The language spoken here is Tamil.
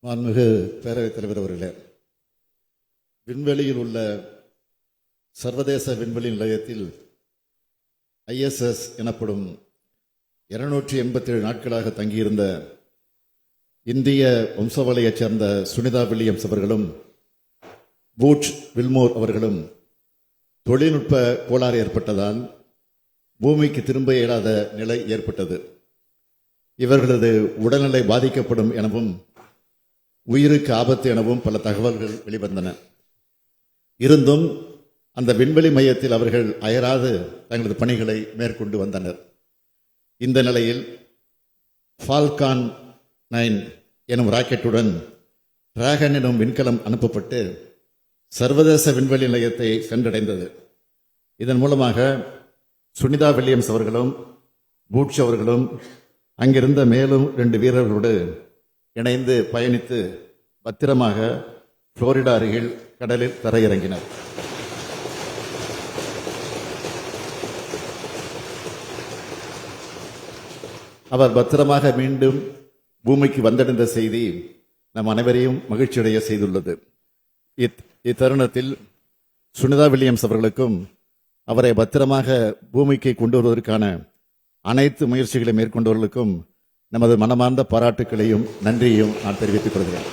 மாண்புமிகு பேரவைத் தலைவர் அவர்களே, விண்வெளியில் உள்ள சர்வதேச விண்வெளி நிலையத்தில் ISS எனப்படும் 287 நாட்களாக தங்கியிருந்த இந்திய வம்சாவளியைச் சேர்ந்த சுனிதா வில்லியம்ஸ் அவர்களும் பூட்ச் வில்மோர் அவர்களும் தொழில்நுட்ப கோளாறு ஏற்பட்டதால் பூமிக்கு திரும்ப இயலாத நிலை ஏற்பட்டது. இவர்களது உடல்நிலை பாதிக்கப்படும் எனவும் உயிருக்கு ஆபத்து எனவும் பல தகவல்கள் வெளிவந்தன. இருந்தும் அந்த விண்வெளி மையத்தில் அவர்கள் அயராது தங்களது பணிகளை மேற்கொண்டு வந்தனர். இந்த நிலையில் ஃபால்கான் 9 எனும் ராக்கெட்டுடன் டிராகன் எனும் விண்கலம் அனுப்பப்பட்டு சர்வதேச விண்வெளி நிலையத்தை சென்றடைந்தது. இதன் மூலமாக சுனிதா வில்லியம்ஸ் அவர்களும் பூட்ச் அவர்களும் அங்கிருந்த மேலும் 2 வீரர்களோடு இணைந்து பயணித்து பத்திரமாக புளோரிடா அருகில் கடலில் தரையிறங்கினர். அவர் பத்திரமாக மீண்டும் பூமிக்கு வந்தடைந்த செய்தி நம் அனைவரையும் மகிழ்ச்சியடைய செய்துள்ளது. இத்தருணத்தில் சுனிதா வில்லியம்ஸ் அவர்களுக்கும் அவரை பத்திரமாக பூமிக்கு கொண்டு வருவதற்கான அனைத்து முயற்சிகளை மேற்கொண்டவர்களுக்கும் நமது மனமார்ந்த பாராட்டுக்களையும் நன்றியையும் நான் தெரிவித்துக் கொள்கிறேன்.